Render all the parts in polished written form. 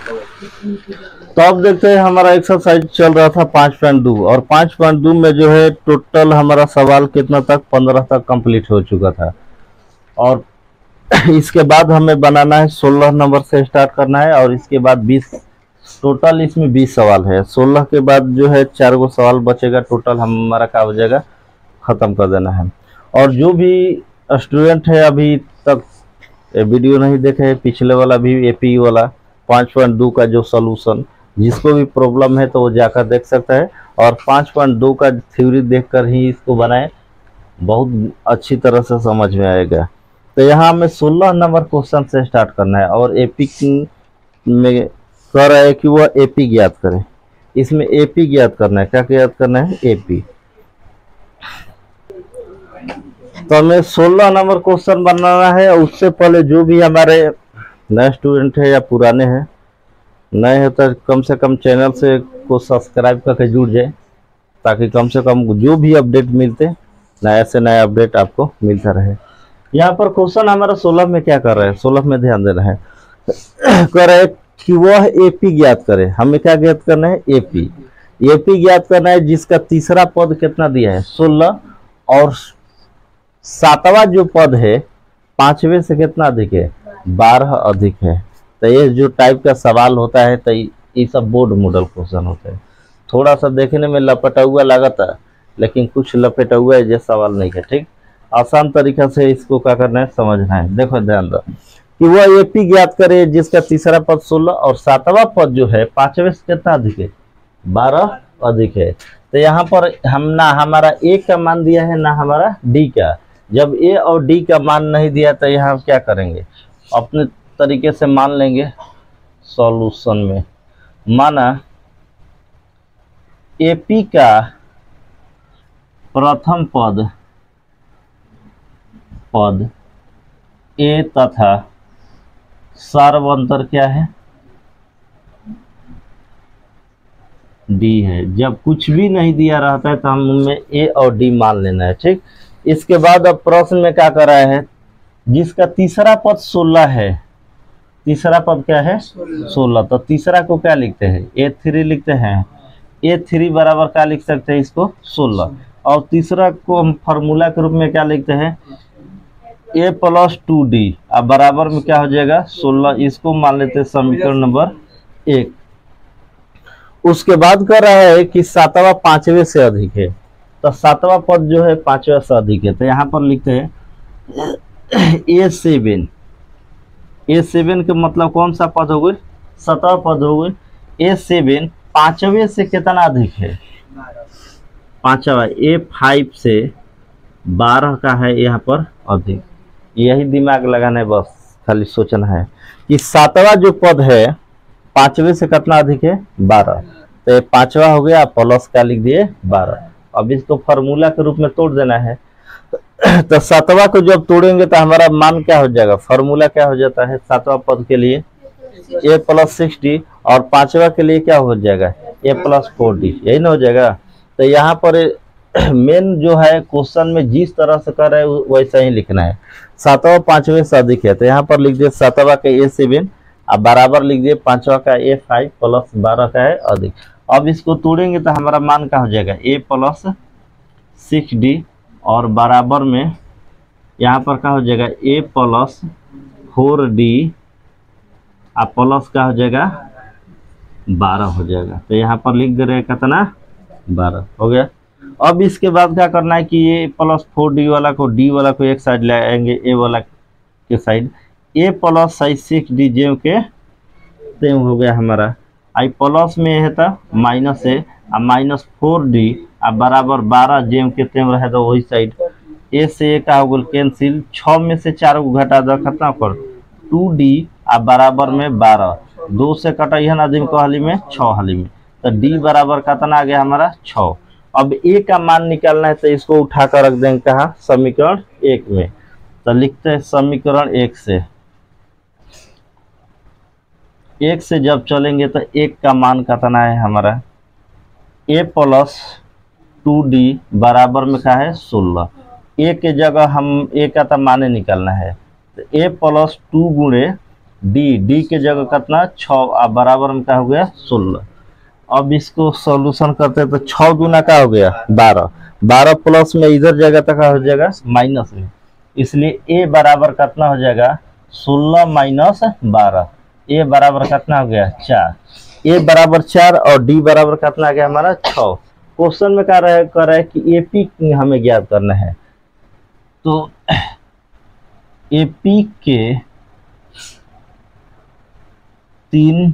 तो अब देखते हैं हमारा एक्सरसाइज चल रहा था 5.2 और 5.2 में जो है टोटल हमारा सवाल कितना तक 15 तक कंप्लीट हो चुका था। और इसके बाद हमें बनाना है 16 नंबर से स्टार्ट करना है और इसके बाद 20, टोटल इसमें 20 सवाल है। 16 के बाद जो है 4 गो सवाल बचेगा, टोटल हमारा क्या हो जाएगा, ख़त्म कर देना है। और जो भी स्टूडेंट है अभी तक वीडियो नहीं देखे है, पिछले वाला भी एपी वाला 5.2 का जो सलूशन, जिसको भी प्रॉब्लम है तो वो जाकर देख सकता है और 5.2 का थ्योरी देखकर ही इसको बनाए, बहुत अच्छी तरह से समझ में आएगा। तो यहाँ हमें 16 नंबर क्वेश्चन से स्टार्ट करना है और एपी में कह रहा है कि वह एपी ज्ञात करें। इसमें एपी ज्ञात करना है, क्या ज्ञात करना है, एपी। तो हमें 16 नंबर क्वेश्चन बनाना है और उससे पहले जो भी हमारे नए स्टूडेंट है या पुराने हैं, नए हैं तो कम से कम चैनल से को सब्सक्राइब करके जुड़ जाए, ताकि कम से कम जो भी अपडेट मिलते नया से नया अपडेट आपको मिलता रहे। यहाँ पर क्वेश्चन हमारा 16 में क्या कर रहा है, 16 में ध्यान देना है। कह रहा है कि वह एपी ज्ञात करे। हमें क्या ज्ञात करना है, एपी। एपी ज्ञात करना है जिसका तीसरा पद कितना दिया है, 16, और सातवां जो पद है 5वें से कितना अधिक है, 12 अधिक है। तो ये जो टाइप का सवाल होता है तो ये सब बोर्ड मॉडल क्वेश्चन होते हैं। थोड़ा सा देखने में लपटा हुआ लगता है, लेकिन कुछ लपेटा हुआ है जो सवाल नहीं है। ठीक, आसान तरीका से इसको क्या करना है, समझना है। देखो ध्यान दो कि वह एपी ज्ञात करे जिसका तीसरा पद 16 और सातवां पद जो है 5वें से कितना अधिक है, 12 अधिक है। तो यहाँ पर हम ना हमारा ए का मान दिया है ना हमारा डी का। जब ए और डी का मान नहीं दिया तो यहाँ हम क्या करेंगे, अपने तरीके से मान लेंगे सॉल्यूशन में। माना एपी का प्रथम पद ए तथा सर्वांतर क्या है, डी है। जब कुछ भी नहीं दिया रहता है तो हम उनमें ए और डी मान लेना है। ठीक, इसके बाद अब प्रश्न में क्या कर रहा है, जिसका तीसरा पद 16 है, तीसरा पद क्या है 16, तो तीसरा को क्या लिखते हैं, A3 लिखते हैं। A3 बराबर क्या लिख सकते हैं, इसको 16। और तीसरा को हम फार्मूला के रूप में क्या लिखते हैं, A + 2D, अब बराबर में क्या हो जाएगा 16। इसको मान लेते हैं समीकरण नंबर 1। उसके बाद कर रहा है कि सातवां 5वें से अधिक है, तो सातवां पद जो है 5वें से अधिक है। तो यहाँ पर लिखते हैं A7। A7 के मतलब कौन सा पद हो गई, 7वां पद हो गई। A7 5वें से कितना अधिक है, 5वां। A5 से 12 का है यहाँ पर अधिक। यही दिमाग लगाना है, बस खाली सोचना है कि सातवां जो पद है 5वें से कितना अधिक है, 12। तो ये 5वां हो गया, प्लस का लिख दिए 12। अब इसको फार्मूला के रूप में तोड़ देना है। तो सातवां को जब तोड़ेंगे तो हमारा मान क्या हो जाएगा, फार्मूला क्या हो जाता है, सातवां पद के लिए A + 6D और 5वां के लिए क्या हो जाएगा, A + 4D, यही ना हो जाएगा। तो यहाँ पर मेन जो है क्वेश्चन में जिस तरह से कर रहे हैं वैसा ही लिखना है। सातवां 5वें से अधिक है तो यहाँ पर लिख दिए सातवां का A7 अब बराबर लिख दिए 5वां का A5 + 12 का है अधिक। अब इसको तोड़ेंगे तो हमारा मान क्या हो जाएगा, A + 6D और बराबर में यहाँ पर क्या हो जाएगा A + 4D और प्लस का हो जाएगा 12 हो जाएगा। तो यहाँ पर लिख दे रहे हैं कितना, 12 हो गया। अब इसके बाद क्या करना है कि A + 4D वाला को D वाला को एक साइड ले आएंगे, A वाला के साइड। A + 6D जो के तेम हो गया हमारा। आई प्लस में है तो माइनस है और -4D अब बराबर 12 जेम के तेम रहे तो वही साइड। ए से ए का हो गल कैंसिल, 6 में से 4 को घटा दो कितना पर 2D अब बराबर में 12। 2 से कटा यह नदीम को हाली में 6 हाली में, तो D बराबर कितना आ गया हमारा 6। अब ए का मान निकालना है तो इसको उठाकर रख देंगे कहाँ, समीकरण 1 में। तो लिखते हैं समीकरण 1 से जब चलेंगे तो 1 का मान कितना है हमारा, A + 2D बराबर में क्या है 16। ए के जगह हम ए का तो माने निकालना है तो A + 2 गुणे डी के जगह कितना 6 बराबर में क्या हो गया 16। अब इसको सॉल्यूशन करते हैं तो 6 गुना का हो गया 12, 12 प्लस में इधर जगह तक हो जाएगा माइनस में, इसलिए ए बराबर कितना हो जाएगा 16 माइनस 12, ए बराबर कितना हो गया 4, ए बराबर 4 और डी बराबर कितना आ गया हमारा 6। क्वेश्चन में क्या कर रहा है कि एपी हमें ज्ञात करना है, तो एपी के 3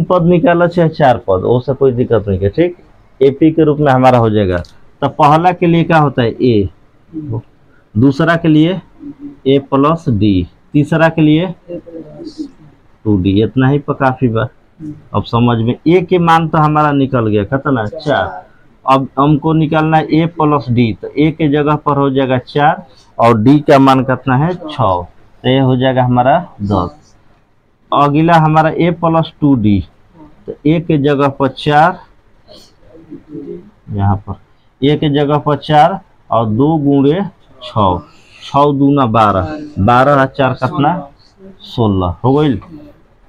पद निकाला चाहे 4 पद, उससे कोई दिक्कत नहीं है, ठीक। एपी के रूप में हमारा हो जाएगा। तो पहला के लिए क्या होता है ए, दूसरा के लिए ए प्लस डी, तीसरा के लिए 2d, इतना ही काफी बार। अब समझ में ए के मान तो हमारा निकल गया कितना 4, अब हमको निकालना है ए प्लस डी, तो ए के जगह पर हो जाएगा 4 और डी का मान कितना है 6, तो ये हो जाएगा हमारा 10। अगला हमारा a प्लस 2d, तो a के जगह पर 4, यहाँ पर a के जगह पर 4 और 2 गुणे 6, 6 दूना 12, 12 और 4 कितना 16 हो गई।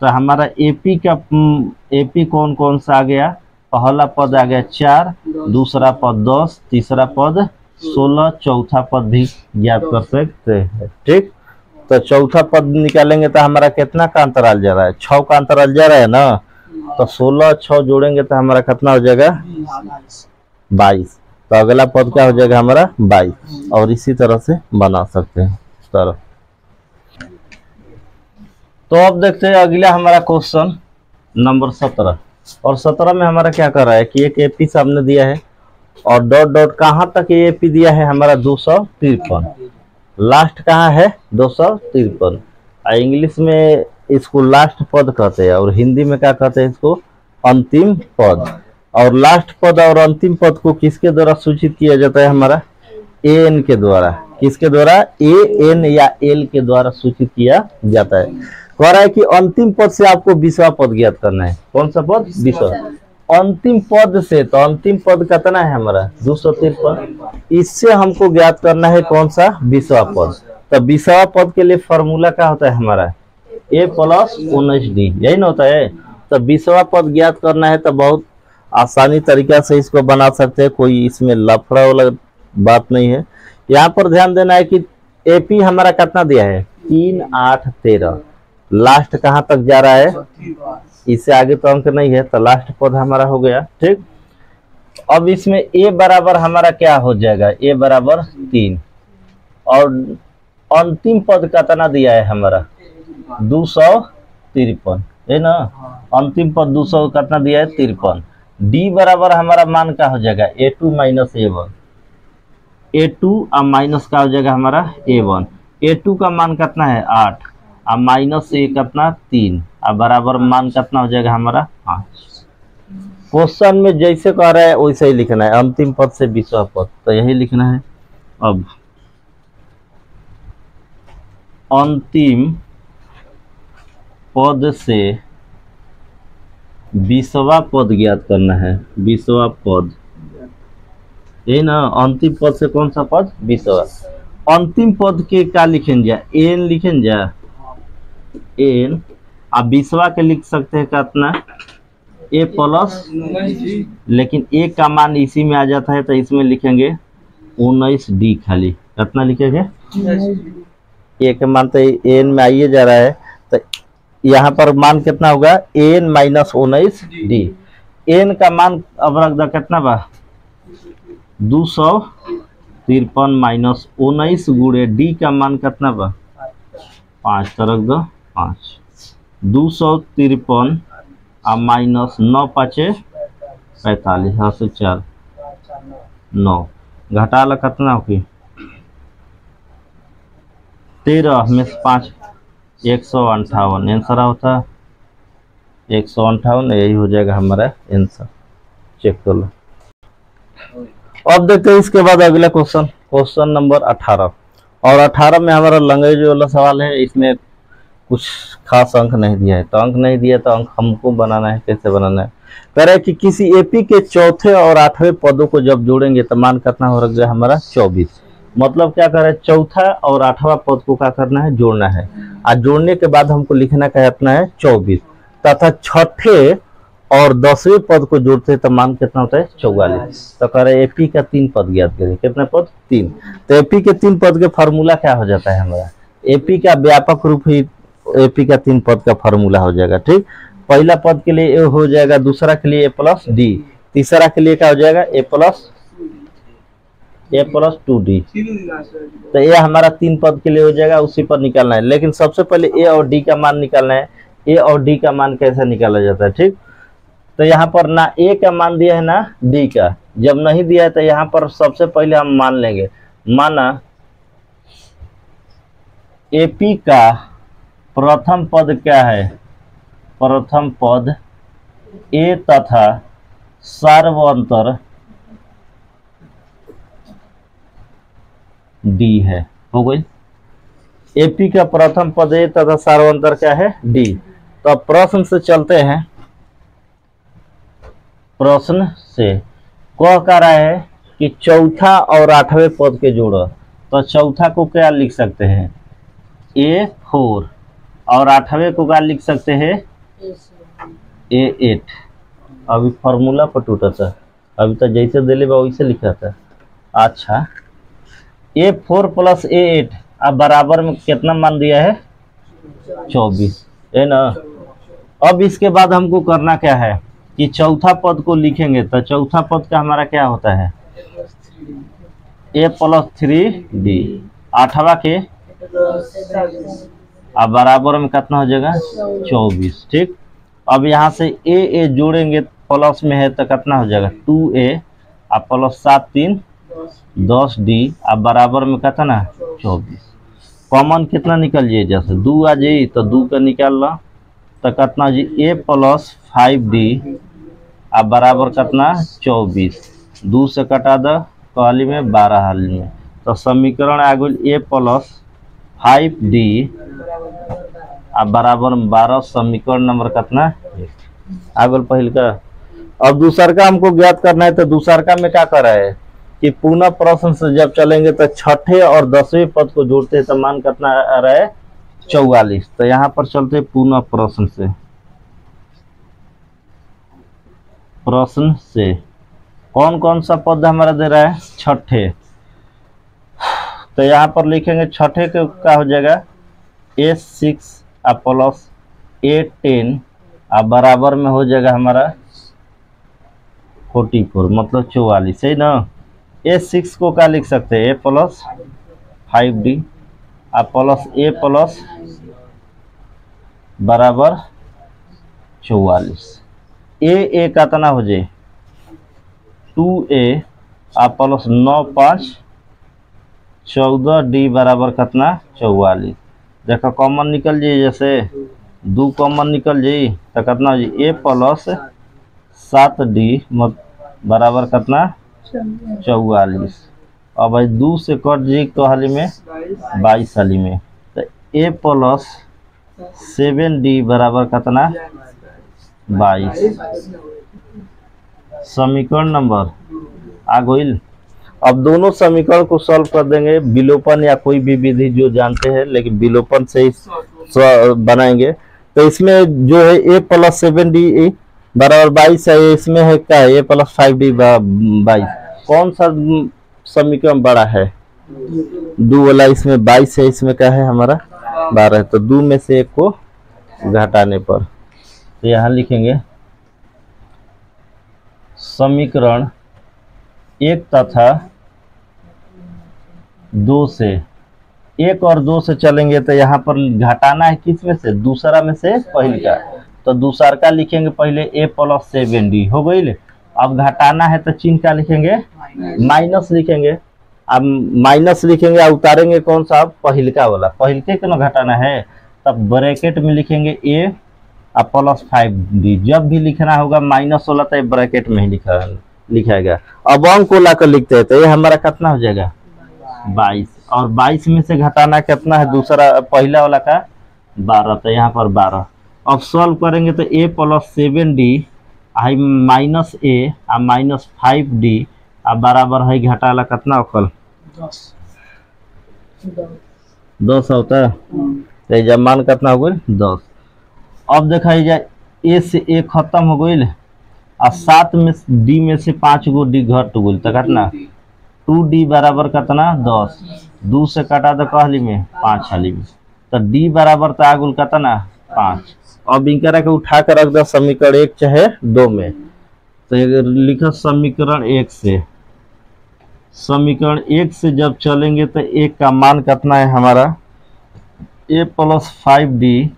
तो हमारा एपी कौन कौन सा आ गया, पहला पद आ गया 4, दूसरा पद 10, तीसरा पद 16, चौथा पद भी ज्ञात कर सकते हैं, ठीक। तो चौथा पद निकालेंगे तो हमारा कितना का अंतराल जा रहा है 6 का अंतराल जा रहा है ना, तो 16 6 जोड़ेंगे तो हमारा कितना हो जाएगा 22, तो अगला पद क्या हो जाएगा हमारा 22, और इसी तरह से बना सकते हैं इस तरह। तो अब देखते हैं अगला हमारा क्वेश्चन नंबर 17, और 17 में हमारा क्या कर रहा है कि एक एपी सामने दिया है और डॉट डॉट कहाँ तक ये एपी दिया है हमारा 253, लास्ट कहाँ है 253। इंग्लिश में इसको लास्ट पद कहते हैं और हिंदी में क्या कहते हैं इसको अंतिम पद। और लास्ट पद और अंतिम पद को किसके द्वारा सूचित किया जाता है हमारा एन के द्वारा, किसके द्वारा एन या एल के द्वारा सूचित किया जाता है। कह रहा है कि अंतिम पद से आपको 20वां पद ज्ञात करना है। कौन सा पद 20वां, अंतिम पद से, तो अंतिम पद कितना है हमारा 253, इससे हमको ज्ञात करना है कौन सा 20वां पद। तो 20वां पद के लिए फॉर्मूला क्या होता है हमारा a प्लस 19d, यही ना होता है। तो 20वां पद ज्ञात करना है तो बहुत आसानी तरीका से इसको बना सकते हैं, कोई इसमें लफड़ा वाला बात नहीं है। यहाँ पर ध्यान देना है कि एपी हमारा कितना दिया है 3 8 13, लास्ट कहाँ तक जा रहा है, इससे आगे तो अंक नहीं है, तो लास्ट पद हमारा हो गया, ठीक। अब इसमें a बराबर हमारा क्या हो जाएगा, a बराबर 3, और अंतिम पद कितना दिया है हमारा 253 है ना, अंतिम पद 200 कितना दिया है 53। d बराबर हमारा मान क्या हो जाएगा a2 माइनस a1, a2 और माइनस का हो जाएगा हमारा a1, a2 का मान कितना है 8 और माइनस a कितना 3 और बराबर मान कितना हो जाएगा हमारा 5। क्वेश्चन में जैसे कह रहा है वैसे ही लिखना है, अंतिम पद से 20वां पद, तो यही लिखना है। अब अंतिम पद से 20वां पद ज्ञात करना है, 20वां पद ये ना, अंतिम पद से कौन सा पद 20वां। अंतिम पद के क्या लिखें जा, एन लिखें जा, एन, अब 20वां के लिख सकते हैं कितना ए प्लस, लेकिन ए का मान इसी में आ जाता है तो इसमें लिखेंगे 19d, खाली कितना लिखेंगे ए के मान तो एन में आइए जा रहा है, तो यहाँ पर मान कितना होगा एन माइनस 19d। एन का मान अब रख दो कितना बा 253 माइनस 19 गुणे डी का मान कितना बा 5, तो रख दो 5, 253 और माइनस 9 5 45, हाँ से 4 9, घटा ला कितना होगी 13 में से 5 158, आंसर होता 158, यही हो जाएगा हमारा आंसर। चेक कर लो। अब देखते हैं इसके बाद अगला क्वेश्चन, क्वेश्चन नंबर 18, और 18 में हमारा लैंग्वेज वाला सवाल है। इसमें कुछ खास अंक नहीं दिया है, तो अंक नहीं दिया तो अंक हमको बनाना है। कैसे बनाना है, कह रहा है कि किसी एपी के चौथे और 8वें पदों को जब जोड़ेंगे तो मान कितना हो रख गया हमारा 24। मतलब क्या कर रहे हैं, चौथा और आठवां पद को क्या करना है, जोड़ना है। और जोड़ने के बाद हमको लिखना क्या अपना है 24, तथा छठे और 10वें पद को जोड़ते हैं तो मान कितना होता है 44। तो कह रहे एपी का 3 पद ज्ञात करें, कितने पद 3। तो एपी के 3 पद के फार्मूला क्या हो जाता है हमारा, एपी का व्यापक रूप ही एपी का 3 पद का फार्मूला हो जाएगा। ठीक, पहला पद के लिए ए हो जाएगा, दूसरा के लिए ए प्लस डी, तीसरा के लिए क्या हो जाएगा ए प्लस 2d। तो ये हमारा 3 पद के लिए हो जाएगा, उसी पर निकालना है। लेकिन सबसे पहले ए और डी का मान निकालना है। ए और डी का मान कैसे निकाला जाता है, ठीक। तो यहाँ पर ना ए का मान दिया है ना डी का, जब नहीं दिया है तो यहाँ पर सबसे पहले हम मान लेंगे, माना एपी का प्रथम पद क्या है, प्रथम पद ए तथा सार्वंतर डी है, हो गई। एपी का प्रथम पद ए तथा सार्वंतर क्या है डी। तो अब प्रश्न से चलते हैं, प्रश्न से कह रहा है कि चौथा और 8वें पद के जोड़ो। तो चौथा को क्या लिख सकते हैं A4 और 8वें को क्या लिख सकते हैं A8। अभी फार्मूला पर टूटा था, अभी तो जैसे दिले बा वैसे लिखा था। अच्छा, A4 प्लस A8 अब बराबर में कितना मान दिया है 24 है ना। अब इसके बाद हमको करना क्या है कि चौथा पद को लिखेंगे। तो चौथा पद का हमारा क्या होता है A प्लस 3D, 8वां के अब बराबर में कितना हो जाएगा 24। ठीक, अब यहाँ से ए जोड़ेंगे प्लस में है तो कितना हो जाएगा 2A अब प्लस 7 3 10D अब बराबर में कितना 24। कॉमन कितना निकल जाए, जैसे 2 आ जाए तो 2 का निकाल ला तो कितना जी A प्लस 5D अब बराबर कितना 24। 2 से कटा दो कहली में 12 हाली में, तो समीकरण आ गई A प्लस 5D अब बराबर 12। समीकरण नंबर कितना आ गल पहल का। अब दूसर का हमको ज्ञात करना है। तो दूसर का में क्या कर रहा है कि पुनः प्रश्न से जब चलेंगे तो छठे और 10वें पद को जोड़ते हैं तो मान कितना आ रहा है 44। तो यहाँ पर चलते पुनः प्रश्न से, प्रश्न से कौन कौन सा पद हमारा दे रहा है छठे। तो यहाँ पर लिखेंगे छठे के क्या हो जाएगा A6 अब प्लस A10 अब बराबर में हो जाएगा हमारा 44 मतलब 44 है ना। A6 को क्या लिख सकते हैं A प्लस 5D अब प्लस A प्लस बराबर 44। A कितना हो जाए 2A अब प्लस 9 5 14D बराबर कितना 44। देखो कॉमन निकल जाए, जैसे 2 कॉमन निकल जाए तो कितना हो जाए A प्लस 7D बराबर कितना 44। और भाई 2 से कट जाए तो हाली में 22 हाली में, तो A प्लस 7D बराबर कितना 22। समीकरण नंबर आ गई। अब दोनों समीकरण को सॉल्व कर देंगे विलोपन या कोई भी विधि जो जानते हैं, लेकिन विलोपन से ही बनाएंगे। तो इसमें जो है A प्लस 7D बराबर 22 है, इसमें है क्या है A प्लस 5D 22। कौन सा समीकरण बड़ा है 2 वाला, इसमें 22 है, इसमें क्या है हमारा 12 है। तो 2 में से 1 को घटाने पर तो यहाँ लिखेंगे समीकरण 1 तथा 2 से 1 और 2 से चलेंगे तो यहाँ पर घटाना है किस में से दूसरा में से पहले का। तो दूसरा का लिखेंगे पहले A प्लस 7D हो गई। अब घटाना है तो चिन्ह का लिखेंगे माइनस लिखेंगे। अब माइनस लिखेंगे और उतारेंगे कौन सा पहिलका वाला, पहिलके को ना घटाना है। तब ब्रैकेट में लिखेंगे A और प्लस 5D। जब भी लिखना होगा माइनस वाला तो ब्रैकेट में ही लिखाएगा। अब अंक को लाकर लिखते हैं तो ये हमारा कितना हो जाएगा 22। और 22 में से घटाना कितना है दूसरा पहला वाला का 12, तो यहाँ पर 12। अब सॉल्व करेंगे तो A plus 7D I minus A और माइनस 5D अब बराबर है घटाला कितना होकल 10 होता है तो जब मान कितना हो गई 10। अब देखा जाए ए से ए खत्म हो गई और 7 में डी में से 5 गो डी घट गई तो कितना 2d बराबर कितना 10। 2 से कटा तो कहली में 5 हाली में तो डी बराबर तो आगुल कितना 5। अब इनकरा के उठा कर रख दो समीकरण 1 चाहे 2 में तो लिखो समीकरण 1 से। समीकरण 1 से जब चलेंगे तो 1 का मान कितना है हमारा a + 5d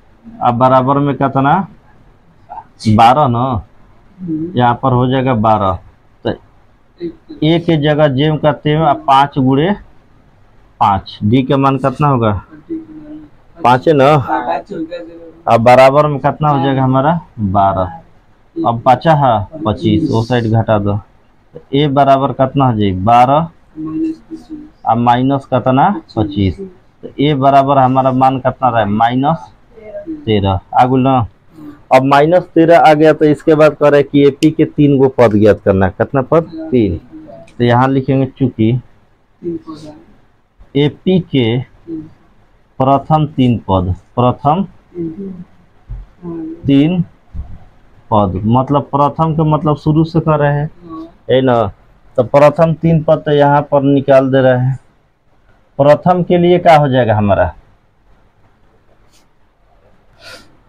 अब बराबर में कितना 12 ना, यहाँ पर हो जाएगा 12 तो a के जगह जेम करते हैं 5 गुणे 5 d का मान कितना होगा 5 है ना। अब बराबर में कितना हो जाएगा हमारा 12। अब बचा है 25 वो साइड घटा दो तो a बराबर कितना हो जाए 12 अब माइनस कितना 25 तो a बराबर हमारा मान कितना रहा -13 आगु ना। अब -13 आ गया तो इसके बाद करे कि AP के 3 गो पद ज्ञात करना है। कितना पद 3 तो यहाँ लिखेंगे चूंकि AP के प्रथम 3 पद मतलब प्रथम के मतलब शुरू से कर रहे हैं है ना तो प्रथम 3 पद तो यहाँ पर निकाल दे रहे हैं। प्रथम के लिए क्या हो जाएगा हमारा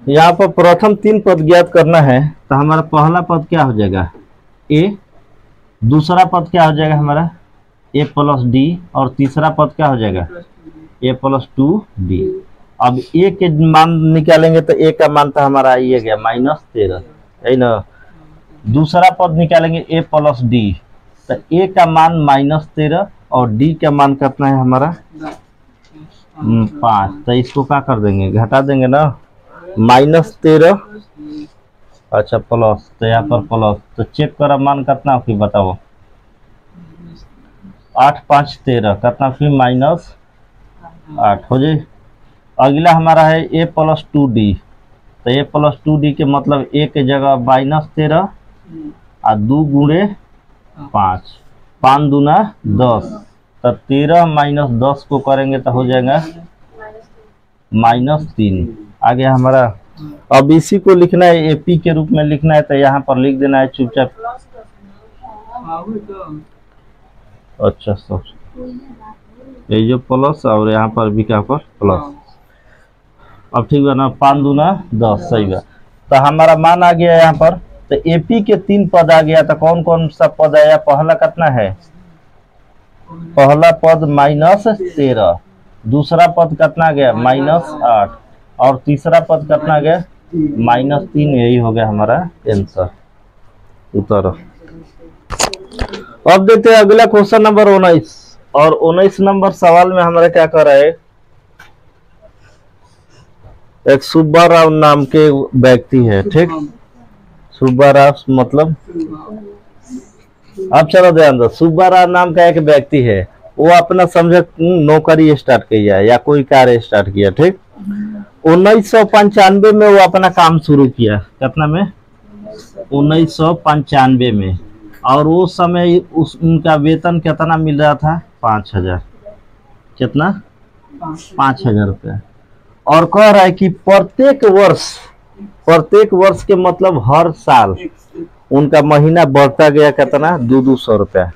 यहाँ पर प्रथम 3 पद ज्ञात करना है तो हमारा पहला पद क्या हो जाएगा a, दूसरा पद क्या हो जाएगा हमारा a + d और तीसरा पद क्या हो जाएगा a + 2d। अब a के मान निकालेंगे तो a का मान तो हमारा ये गया -13 है ना। दूसरा पद निकालेंगे a + d तो a का मान -13 और d का मान कितना है हमारा 5 तो इसको क्या कर देंगे घटा देंगे ना -13 अच्छा प्लस तो यहाँ पर प्लस तो चेक करो मान कितना फिर बताओ 8 5 13 कितना फिर -8 हो जाए। अगला हमारा है a + 2d तो a + 2d के मतलब a के जगह -13 और 2 गुणे 5 5 दूना 10 तो 13 - 10 को करेंगे तो हो जाएगा -3 आ गया हमारा। अब इसी को लिखना है AP के रूप में लिखना है तो यहाँ पर लिख देना है चुपचाप। अच्छा सर ये जो प्लस और यहाँ पर भी क्या पर प्लस। अब ठीक है ना 5 दूना 10 सही है तो हमारा मान आ गया यहाँ पर। तो AP के 3 पद आ गया तो कौन कौन सा पद आया पहला कितना है पहला पद -13 दूसरा पद कितना गया -8 और तीसरा पद कितना गया -3 यही हो गया हमारा आंसर उत्तर। अब देखते हैं अगला क्वेश्चन नंबर 19 और 19 नंबर सवाल में हमारा क्या कर रहा है एक सुब्बा राव नाम के व्यक्ति है ठीक सुब्बा राव मतलब अब चलो ध्यान दो सुब्बा राव नाम का एक व्यक्ति है वो अपना समझ नौकरी स्टार्ट किया या कोई कार्य स्टार्ट किया ठीक 1995 में वो अपना काम शुरू किया कितना में 1995 में और वो समय उनका वेतन कितना मिल रहा था 5000 कितना 5000 रुपया और कह रहा है कि प्रत्येक वर्ष के मतलब हर साल उनका महीना बढ़ता गया कितना 200 रुपया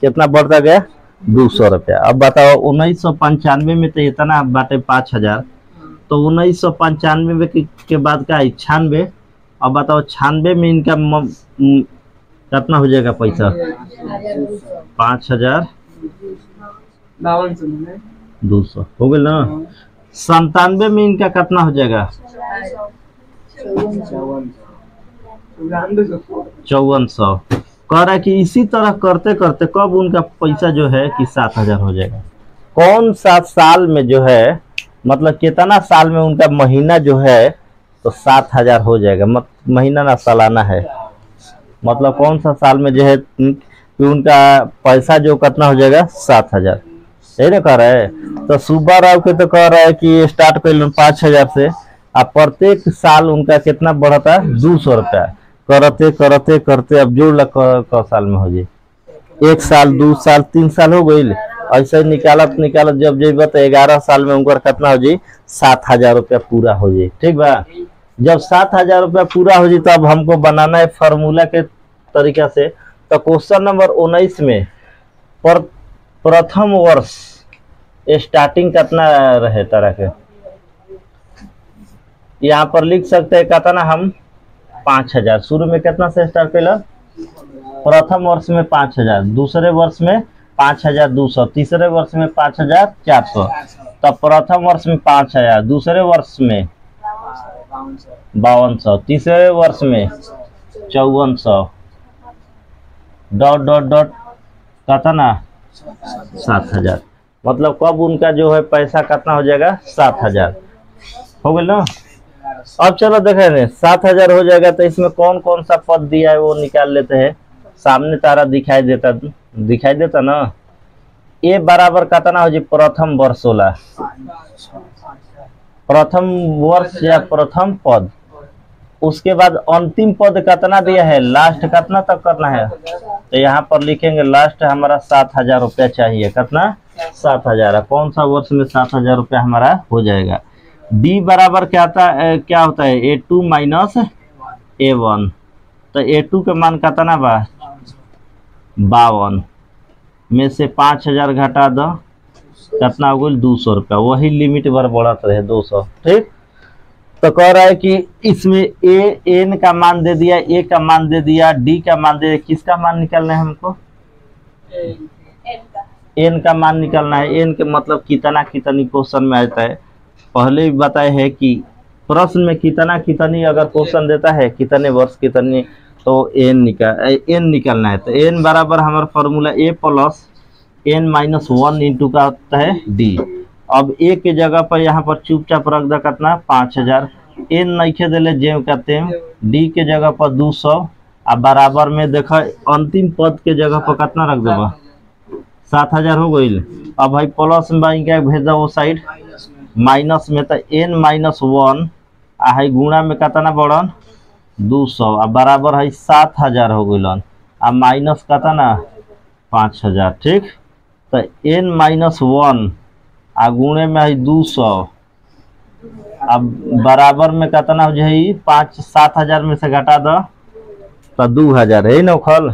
कितना बढ़ता गया 200 रुपया। अब बताओ 1995 में तो इतना बाटे 5000 तो 1995 के बाद का 96 अब बताओ 96 में इनका कितना हो जाएगा पैसा 5200 हो गया ना। 97 में इनका कितना हो जाएगा 5400 कह रहा है कि इसी तरह करते करते कब उनका पैसा जो है कि 7000 हो जाएगा। कौन सा साल में जो है मतलब कितना साल में उनका महीना जो है तो 7000 हो जाएगा महीना ना सालाना है मतलब कौन सा साल में जो है कि उनका पैसा जो कितना हो जाएगा 7000 यही ना कह रहा है। तो सुब्बा राव के तो कह रहा है कि स्टार्ट कर 5000 से अब प्रत्येक साल उनका कितना बढ़ता है 200 रुपया करते करते करते अब जोड़ ला साल में हो जाए 1 साल 2 साल 3 साल हो गई ऐसे निकालत निकालत जब जेब तो 11 साल में उनकर कितना हो जी 7,000 रुपया पूरा हो जाए। ठीक बा, जब 7,000 रुपया पूरा हो जाए तो अब हमको बनाना है फार्मूला के तरीका से। तो क्वेश्चन नंबर 19 में प्रथम वर्ष स्टार्टिंग कितना रहे तरह के, यहाँ पर लिख सकते हैं कितना हम 5,000। शुरू में कितना से स्टार्ट कैला, प्रथम वर्ष में 5,000, दूसरे वर्ष में 5,200, तीसरे वर्ष में 5,400। तब प्रथम वर्ष में 5,000, दूसरे वर्ष में 5200, तीसरे वर्ष में 5400, डॉट डॉट डॉट कितना 7,000। मतलब कब उनका जो है पैसा कितना हो जाएगा 7,000 हो गया ना। अब चलो देखें 7,000 हो जाएगा तो इसमें कौन कौन सा पद दिया है वो निकाल लेते हैं। सामने तारा दिखाई देता ना। ए बराबर कितना हो जी प्रथम वर्ष होला, प्रथम वर्ष या प्रथम पद। उसके बाद अंतिम पद कितना दिया है, लास्ट कितना तक करना है, तो यहाँ पर लिखेंगे लास्ट हमारा 7,000 रुपया चाहिए। कितना 7,000, कौन सा वर्ष में 7,000 रुपया हमारा हो जाएगा। डी बराबर क्या होता है A2 माइनस A1। तो A2 के मान कितना बा 52 में से 5,000 घटा दो कितना हो गया 200 रुपया, वही लिमिट बार बढ़त रहे 200। ठीक, तो कह रहा है कि इसमें एन का मान दे दिया, ए का मान दे दिया, डी का मान दे दिया। किसका मान निकालना है हमको, एन का मान निकालना है। एन के मतलब कितना कितनी क्वेश्चन में आता है, पहले भी बताए है कि प्रश्न में कितना कितनी अगर क्वेश्चन देता है कितने वर्ष कितने, तो एन निकालना है। तो एन बराबर हमारा फॉर्मूला ए प्लस एन माइनस 1 इंटू का होता है डी। अब ए के जगह पर यहाँ पर चुपचाप रख दे कितना 5,000, एन नहीं दिले जेव कहते हैं, डी के जगह पर 200 अब बराबर में देखो अंतिम पद के जगह पर कितना रख देगा 7,000 हो गई। अब भाई प्लस में क्या भेज दो वो साइड माइनस में, तो एन माइनस 1 आ है गुणा में कितना बढ़न 200 अब बराबर है 7,000 हो गई आ माइनस कितना 5,000। ठीक, तो एन माइनस 1 आ गुणे में है 200 अब बराबर में कितना हो जाए 7,000 में से घटा दो तो 2,000 है ना खल,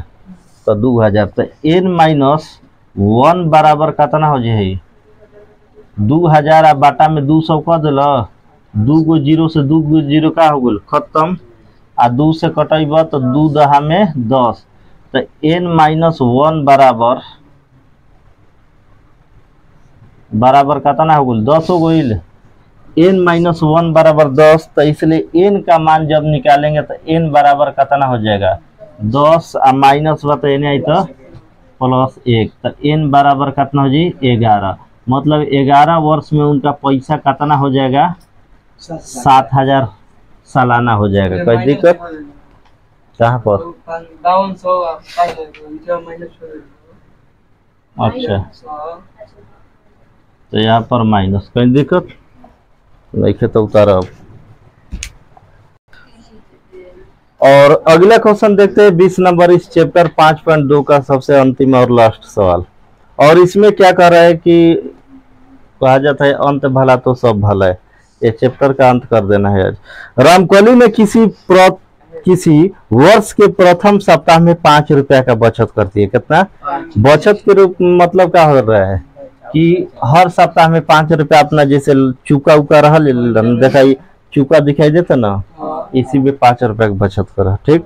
तो 2,000। तो एन माइनस 1 बराबर कितना हो जाए 2,000 आ बाटा में 200 कर दिल, 2 गो जीरो से 2 गो जीरो का हो गल खत्म आ 2 से कटेब तो 2 दहा में 10। तो एन माइनस 1 बराबर कितना हो गल 10 हो गई। एन माइनस 1 बराबर 10, तो इसलिए एन का मान जब निकालेंगे तो एन बराबर कितना हो जाएगा 10 आ माइनस बता एन आई तो प्लस 1, तो एन बराबर कितना हो जी 11। मतलब 11 वर्ष में उनका पैसा कितना हो जाएगा 7,000 सालाना हो जाएगा। कोई दिक्कत कहाँ पर, अच्छा तो यहाँ पर माइनस, कोई दिक्कत नहीं तो उतारा। और अगला क्वेश्चन देखते हैं 20 नंबर इस चैप्टर 5.2 का सबसे अंतिम और लास्ट सवाल। और इसमें क्या कह रहा है कि कहा जाता है अंत भला तो सब भला है, ये चैप्टर का अंत कर देना है आज। रामकली ने किसी वर्ष के प्रथम सप्ताह में 5 रुपया का बचत करती है। कितना बचत के रूप मतलब क्या हो रहा है कि हर सप्ताह में 5 रुपया अपना जैसे चुका उका रहा देखा चुका दिखाई देता ना, इसी में 5 रुपया की बचत करा। ठीक,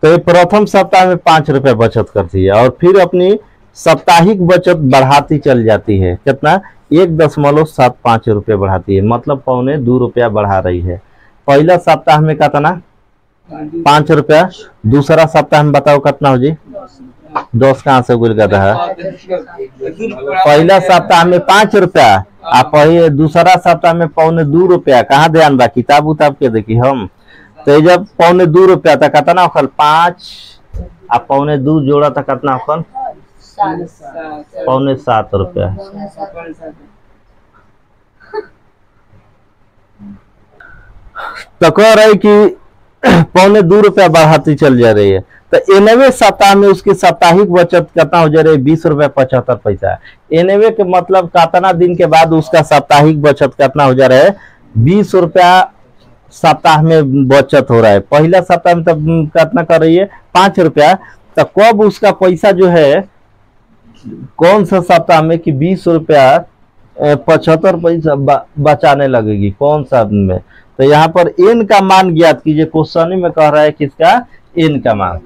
तो ये प्रथम सप्ताह में 5 रुपया बचत करती है और फिर अपनी साप्ताहिक बचत बढ़ाती चल जाती है। कितना 1.75 रुपये बढ़ाती है, मतलब 1.25 रुपया बढ़ा रही है। पहला सप्ताह में कितना 5 रुपया, दूसरा सप्ताह में बताओ कितना हो जी 10 कहाँ से गुल गया है। पहला सप्ताह में 5 रुपया आप दूसरा सप्ताह में 1.25 रुपया। कहाँ ध्यान बा किताब उताब के देखी हम, तो जब 1.25 रुपया था कितना होखल 5 आ 1.25 जोड़ा था कितना होखल 7.25 रुपया। तो कह रहे कि 1.25 रुपया बढ़ाती चल जा रही है। तो 91 सप्ताह में उसकी साप्ताहिक बचत कितना हो जा रही है? 20 रुपया 75 पैसा। 91 के मतलब कितना दिन के बाद उसका साप्ताहिक बचत कितना हो जा रहा है? 20 रुपया सप्ताह में बचत हो रहा है। पहला सप्ताह में तब कितना कर रही है? 5 रुपया। तो कब उसका पैसा जो है कौन सा सप्ताह में कि 20 रुपया 75 पैसा बचाने लगेगी, कौन सा में? तो यहाँ पर एन का मान ज्ञात कीजिए। क्वेश्चन में कह रहा है किसका? एन का मान।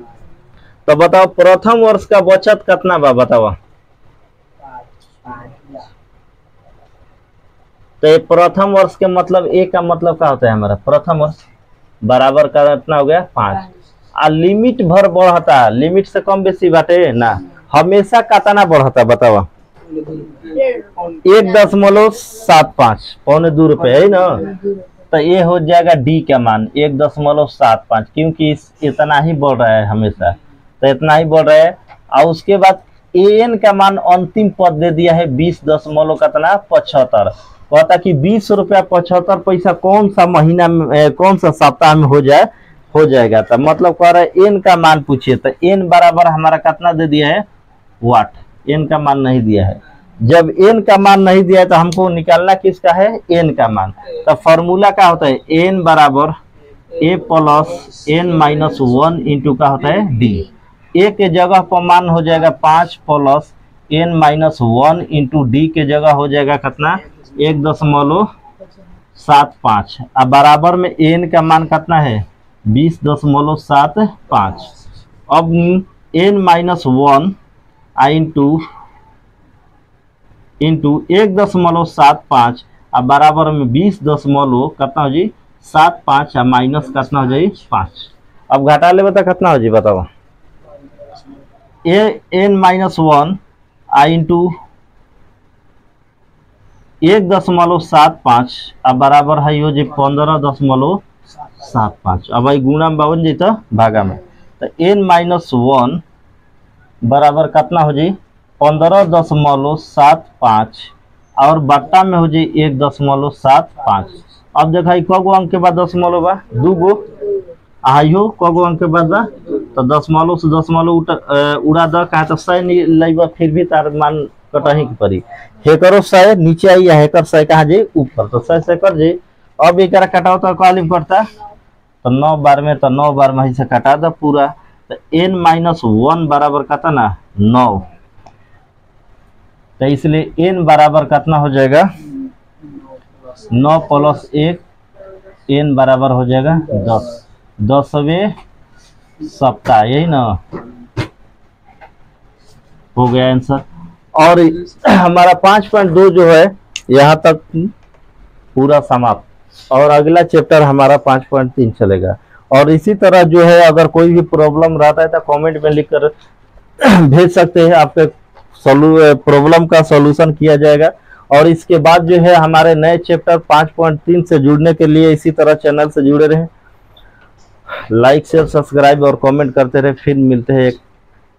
तो बताओ प्रथम वर्ष का बचत कितना बा? बताओ। तो ये प्रथम वर्ष के मतलब ए का मतलब क्या होता है हमारा? प्रथम वर्ष बराबर का कितना हो गया? 5। आ लिमिट भर बढ़ता, लिमिट से कम बेसी बाटे ना, हमेशा कितना बढ़ता? बताओ। 1.75 पौने 2 रुपये है ना। तो ये हो जाएगा डी का मान 1.75, क्योंकि इतना ही बढ़ रहा है हमेशा, तो इतना ही बढ़ रहा है। और उसके बाद एन का मान अंतिम पद दे दिया है 20.75। कहता कि 20 रुपया 75 पैसा कौन सा महीना में, कौन सा सप्ताह में हो जाएगा। तो मतलब कह रहा है एन का मान पूछिए। तो एन बराबर हमारा कितना दे दिया है? वाट। एन का मान नहीं दिया है। जब एन का मान नहीं दिया है तो हमको निकालना किसका है? एन का मान। तो फॉर्मूला क्या होता है? एन बराबर ए प्लस एन माइनस 1 इंटू का होता है डी। ए के जगह पर मान हो जाएगा 5 plus n minus 1 into d के जगह हो जाएगा कितना? 1.75। अब बराबर में एन का मान कितना है? 20.75। अब एन माइनस 1 इंटू 1.75 अब बराबर में 20 दशमलव कितना हो जी? 75 माइनस कितना हो जाए? 5। अब घटा ले बता कितना हो जी? बताओ। एन माइनस 1 इंटू 1.75 अब बराबर है हो जी 15.75। अब भाई गुणा में बावन जी तो भागा में। तो एन माइनस 1 बराबर कितना हो जी? 15.75 और बट्टा में हो जाए 1.75। अब देखा कगो अंक के बाद दशमलव बा? 2 गो। आइयो कगो अंक के बाद बा? तो दशमलव से दशमलव उड़ा द कहा तो 100 नहीं लेबा, फिर भी तार मान कटही की पड़ी। हेकरो 100 नीचे आई या हेकर 100 कहा जे ऊपर, तो 100 से कर जे। अब एक कटाओ तो कालिम करता तो 9 बार में, तो 9 बार में से कटा द पूरा। तो एन माइनस 1 बराबर कितना ना? 9। तो इसलिए एन बराबर कितना हो जाएगा? 9 प्लस 1 एन बराबर हो जाएगा 10। 10वें सप्ताह, यही ना हो गया आंसर। और हमारा 5.2 जो है यहाँ तक पूरा समाप्त। और अगला चैप्टर हमारा 5.3 चलेगा। और इसी तरह जो है अगर कोई भी प्रॉब्लम रहता है तो कमेंट में लिखकर भेज सकते हैं, आपके प्रॉब्लम का सॉल्यूशन किया जाएगा। और इसके बाद जो है हमारे नए चैप्टर 5.3 से जुड़ने के लिए इसी तरह चैनल से जुड़े रहें, लाइक शेयर सब्सक्राइब और कमेंट करते रहे। फिर मिलते हैं एक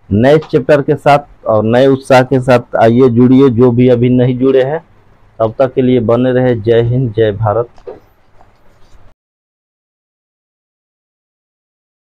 नए चैप्टर के साथ और नए उत्साह के साथ। आइए जुड़िए जो भी अभी नहीं जुड़े हैं, तब तक के लिए बने रहे। जय हिंद, जय भारत।